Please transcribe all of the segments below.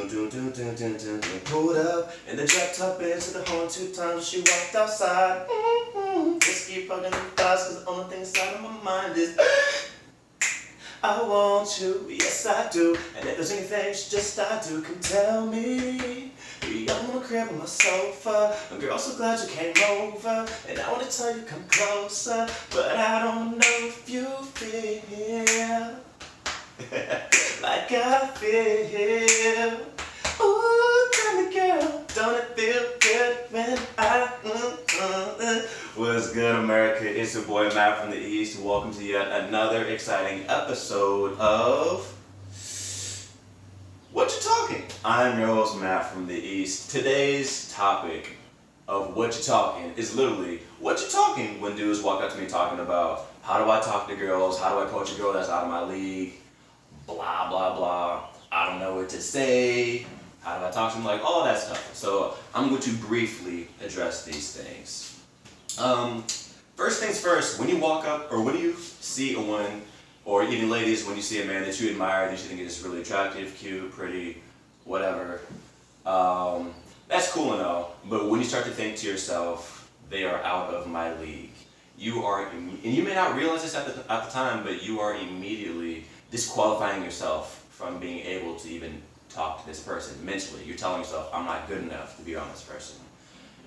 Pulled up in the drop top into the horn 2 times. She walked outside. Just keep fucking the thoughts, cause the only thing inside of my mind is I want you, yes I do. And if there's anything just I do can tell me. I'm on the crib on my sofa. Girl, so glad you came over. And I wanna tell you come closer, but I don't know if you feel like I feel. Ooh, tell me girl, don't it feel good when What's good, America? It's your boy Matt from the East. Welcome to yet another exciting episode of What You Talking? I'm your host Matt from the East. Today's topic of What You Talking is literally what you talking when dudes walk up to me talking about how do I talk to girls, how do I approach a girl that's out of my league, blah blah blah, I don't know what to say, how do I talk to them, like all that stuff. So I'm going to briefly address these things. First things first, when you walk up or when you see a woman, or even ladies, when you see a man that you admire, that you think is really attractive, cute, pretty, whatever, that's cool and all, but when you start to think to yourself, they are out of my league, you are, and you may not realize this at the time, but you are immediately disqualifying yourself from being able to even talk to this person mentally. You're telling yourself, I'm not good enough to be around this person.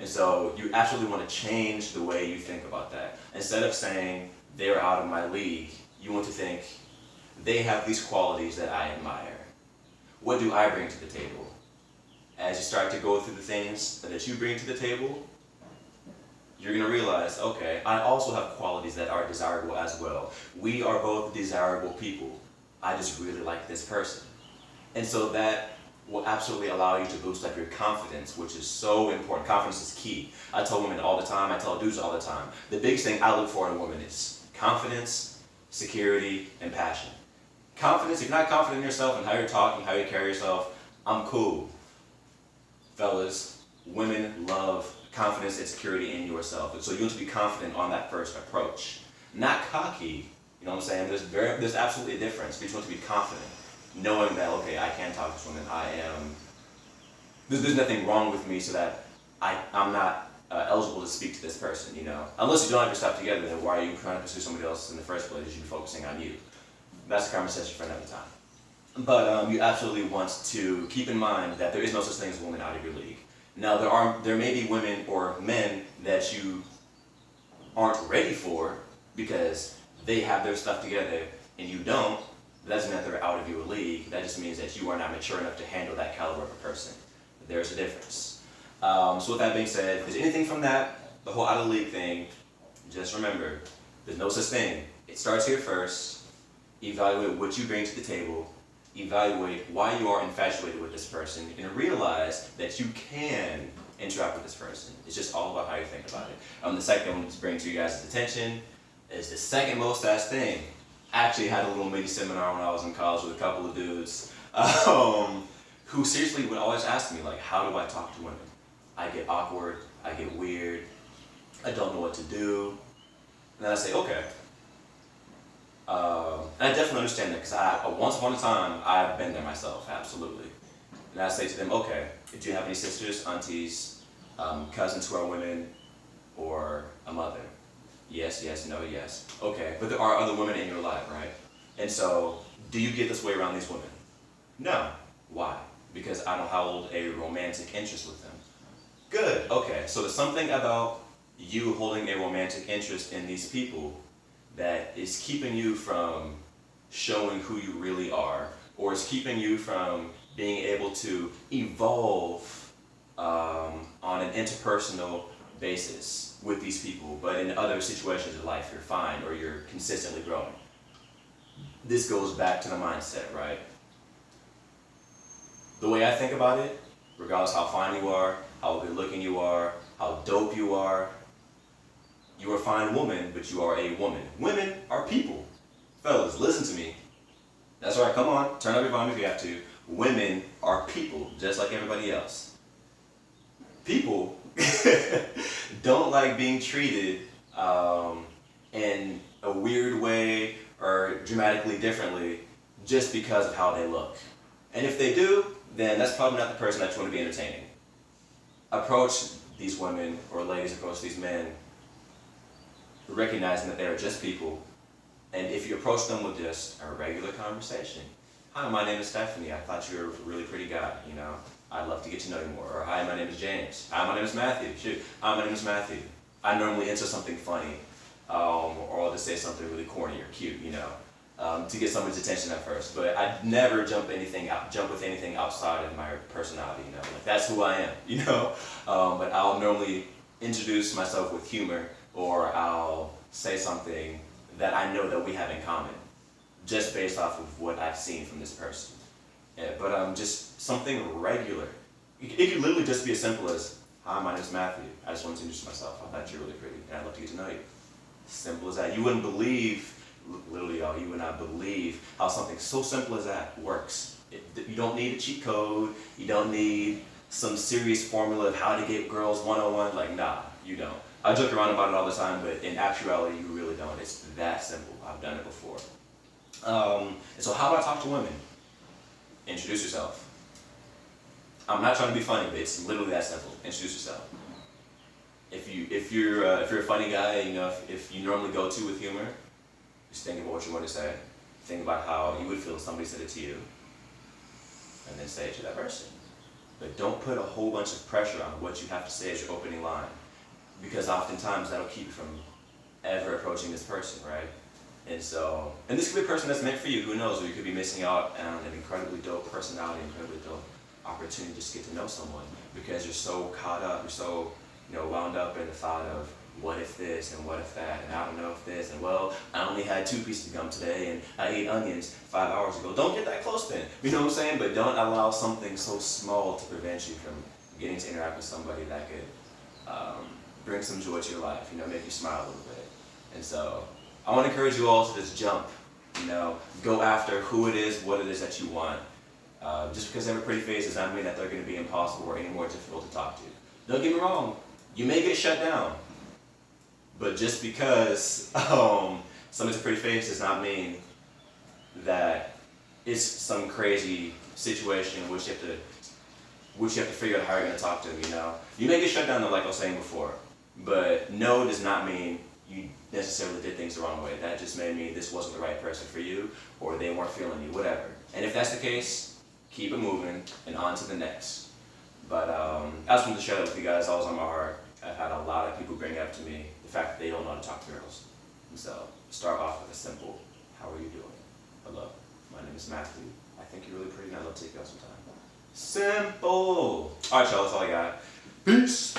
And so you absolutely want to change the way you think about that. Instead of saying, they're out of my league, you want to think, they have these qualities that I admire. What do I bring to the table? As you start to go through the things that you bring to the table, you're going to realize, okay, I also have qualities that are desirable as well. We are both desirable people. I just really like this person. And so that will absolutely allow you to boost up your confidence, which is so important. Confidence is key. I tell women all the time, I tell dudes all the time, the biggest thing I look for in a woman is confidence, security, and passion. Confidence, if you're not confident in yourself and how you're talking, how you carry yourself, I'm cool. Fellas, women love confidence and security in yourself. And so you want to be confident on that first approach. Not cocky, you know what I'm saying? There's absolutely a difference, but you want to be confident, knowing that, okay, I can talk to this woman, there's nothing wrong with me so that I'm not eligible to speak to this person, you know? Unless you don't have your stuff together, then why are you trying to pursue somebody else in the first place? You should be focusing on you. That's a conversation for another time. But you absolutely want to keep in mind that there is no such thing as a woman out of your league. Now, there may be women or men that you aren't ready for because they have their stuff together and you don't. That doesn't mean that they're out of your league. That just means that you are not mature enough to handle that caliber of a person. There's a difference. So with that being said, if there's anything from that, the whole out of league thing, just remember, there's no such thing. It starts here first. Evaluate what you bring to the table. Evaluate why you are infatuated with this person, and realize that you can interact with this person. It's just all about how you think about it. The second one to bring to you guys' attention is the second most asked thing. I actually had a little mini seminar when I was in college with a couple of dudes who seriously would always ask me, like, how do I talk to women? I get awkward, I get weird, I don't know what to do. And then I say, okay. And I definitely understand that because once upon a time, I've been there myself, absolutely. And I say to them, okay, do you have any sisters, aunties, cousins who are women, or a mother? Yes, yes, no, yes. Okay, but there are other women in your life, right? And so, do you get this way around these women? No. Why? Because I don't hold a romantic interest with them. Good, okay, so there's something about you holding a romantic interest in these people that is keeping you from showing who you really are, or is keeping you from being able to evolve on an interpersonal basis with these people, but in other situations of life you're fine or you're consistently growing. This goes back to the mindset, right? The way I think about it, regardless how fine you are, how good looking you are, how dope you are a fine woman, but you are a woman. Women are people. Fellas, listen to me. That's right, come on, turn up your volume if you have to. Women are people, just like everybody else. People don't like being treated in a weird way or dramatically differently just because of how they look. And if they do, then that's probably not the person that you want to be entertaining. Approach these women, or ladies approach these men, recognizing that they are just people, and if you approach them with just a regular conversation, hi, my name is Stephanie, I thought you were a really pretty guy, I'd love to get to know you more. Or hi, my name is James. Hi, my name is Matthew. Shoot, hi, my name is Matthew. I normally answer something funny, or I'll just say something really corny or cute, to get someone's attention at first. But I'd never jump with anything outside of my personality, like that's who I am, But I'll normally introduce myself with humor, or I'll say something that I know that we have in common, just based off of what I've seen from this person. Yeah, but just something regular. It could literally just be as simple as, hi, my name is Matthew. I just wanted to introduce myself. I thought you were really pretty, and I'd love to get to know you. Simple as that. You wouldn't believe, literally, y'all, you would not believe how something so simple as that works. You don't need a cheat code. You don't need some serious formula of how to get girls 101. Like, nah, you don't. I joke around about it all the time, but in actuality, you really don't. It's that simple. I've done it before. And so how do I talk to women? Introduce yourself. I'm not trying to be funny, but it's literally that simple. Introduce yourself. If you're a funny guy, if you normally go to with humor, just think about what you want to say. Think about how you would feel if somebody said it to you, and then say it to that person. But don't put a whole bunch of pressure on what you have to say as your opening line, because oftentimes that'll keep you from ever approaching this person, right? And this could be a person that's meant for you, who knows, or you could be missing out on an incredibly dope personality, incredibly dope opportunity to just get to know someone, because you're so caught up, you're so, wound up in the thought of, what if this, and what if that, and I don't know if this, and well, I only had 2 pieces of gum today, and I ate onions 5 hours ago. Don't get that close then, you know what I'm saying? But don't allow something so small to prevent you from getting to interact with somebody that could bring some joy to your life, make you smile a little bit. And so, I want to encourage you all to just jump, go after who it is, what it is that you want. Just because they have a pretty face does not mean that they're going to be impossible or any more difficult to talk to. Don't get me wrong, you may get shut down. But just because someone's a pretty face does not mean that it's some crazy situation in which you have to figure out how you're going to talk to them, You may get shut down though, like I was saying before. But no does not mean you necessarily did things the wrong way. That just may mean this wasn't the right person for you, or they weren't feeling you, whatever. And if that's the case, keep it moving and on to the next. But I just wanted to share that with you guys. That was on my heart. I've had a lot of people bring up to me the fact that they don't know how to talk to girls. And so start off with a simple, how are you doing? Hello, my name is Matthew. I think you're really pretty and I'd love to take you out sometime. Simple. All right, y'all, that's all I got. Peace.